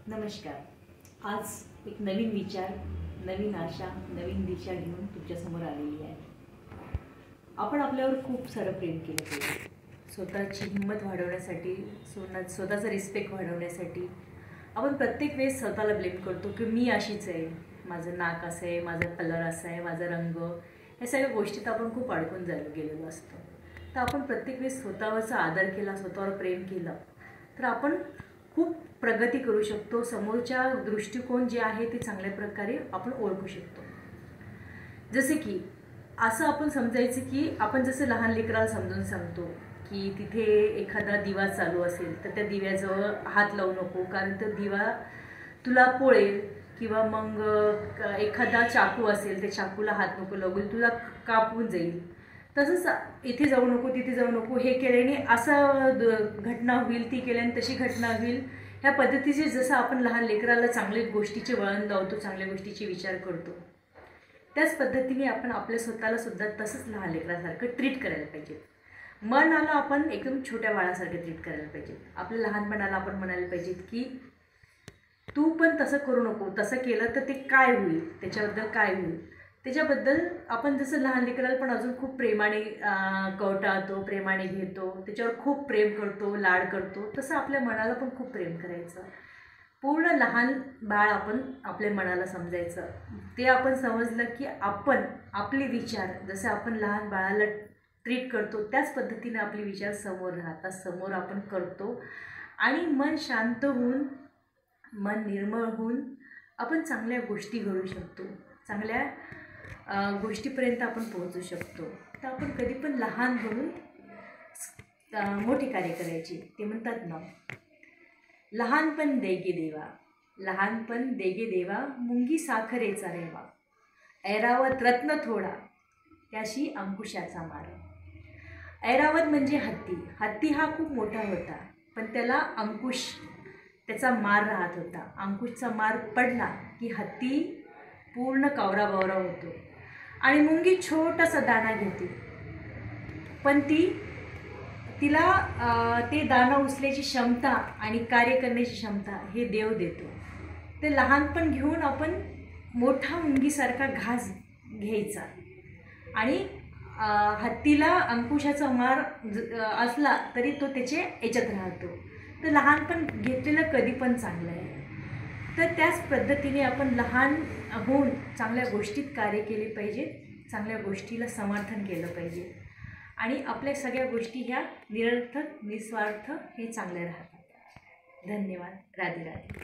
नमस्कार। आज एक नवीन विचार, नवीन आशा, नवीन दिशा घेऊन तुमच्यासमोर आलेली आहे। आपण आपल्यावर खूप सारं प्रेम केलं पाहिजे। स्वतःची हिंमत वाढवण्यासाठी, स्वतःचा रिस्पेक्ट वाढवण्यासाठी आपण प्रत्येक वेळेस स्वतःला ब्लेम करतो की मी अशीच आहे, माझं नाक असं आहे, माझा कलर असा आहे, माझा रंग, या सगळ्या गोष्टीत आपण खूप अडकून गेलेलो असतो। तर आपण प्रत्येक वेळेस स्वतःवरचा आदर केला, स्वतःवर प्रेम केलं तर आपण खूप प्रगती करू शकतो। समोरच्या दृष्टिकोन जे आहे ते चांगल्या प्रकारे आपण ओळखू शकतो। जसे की असं आपण समजायचं की आपण जसं लहान लेकराला समजून सांगतो की तिथे एखादा दिवा चालू असेल तर त्या दिव्याजवळ हात लावू नको, कारण तो दिवा तुला पोळेल, किंवा मग एखादा चाकू असेल त्या चाकूला हात नको लावू, तुला कापून जाईल। तसंच इथे जाऊ नको, तिथे जाऊ नको, हे केल्याने असं घटना होईल, ती केल्याने तशी घटना होईल, ह्या पद्धतीचे जसं आपण लहान लेकराला चांगल्या गोष्टीचे वळण लावतो, चांगल्या गोष्टीचे विचार करतो, त्याच पद्धतीने आपण आपल्या स्वतःला सुद्धा तसंच लहान लेकरासारखं ट्रीट करायला पाहिजे। मनाला आपण एकदम छोट्या बाळासारखं ट्रीट करायला पाहिजे। आपल्या लहानपणाला आपण म्हणायला पाहिजे की तू पण तसं करू नको, तसं केलं तर ते काय होईल, त्याच्याबद्दल काय होईल, त्याच्याबद्दल आपण जसं लहान लेकराला पण अजून खूप प्रेमाने कवटाळतो, प्रेमाने घेतो, त्याच्यावर खूप प्रेम करतो, लाड करतो, तसं आपल्या मनाला पण खूप प्रेम करायचं। पूर्ण लहान बाळ आपण आपल्या मनाला समजायचं। ते आपण समजलं की आपण आपले विचार जसे आपण लहान बाळाला ट्रीट करतो त्याच पद्धतीने आपले विचार समोर राहतात, समोर आपण करतो, आणि मन शांत होऊन, मन निर्मळ होऊन आपण चांगल्या गोष्टी घडू शकतो, चांगल्या गोष्टीपर्यंत आपण पोहोचू शकतो। तर आपण कधी पण लहान बनून मोठे कार्य करायचे। ते म्हणतात ना, लहानपण देगे देवा, लहानपण देगे देवा, मुंगी साखरेचा रेवा, ऐरावत रत्न थोडा, त्याशी अंकुशाचा मार। ऐरावत म्हणजे हत्ती। हत्ती हा खूप मोठा होता, पण त्याला अंकुश, त्याचा मार राहत होता। अंकुशचा मार पडला की हत्ती पूर्ण कावराबावरा होतो, आणि मुंगी छोटासा दाणा घेते, पण तिला ते दाणा उचलायची क्षमता आणि कार्य करण्याची क्षमता हे देव देतो। ते लहानपण घेऊन आपण मोठा मुंगीसारखा घास घ्यायचा, आणि हत्तीला अंकुशाचा मार असला तरी तो त्याच्या याच्यात राहतो। तर लहानपण घेतलेलं कधी पण चांगलं आहे। तर त्याच पद्धतीने आपण लहान होऊन चांगल्या गोष्टीत कार्य केले पाहिजे, चांगल्या गोष्टीला समर्थन केलं पाहिजे, आणि आपल्या सगळ्या गोष्टी ह्या निरर्थक, निस्वार्थ हे चांगल्या राहतात। धन्यवाद। राधे राधे।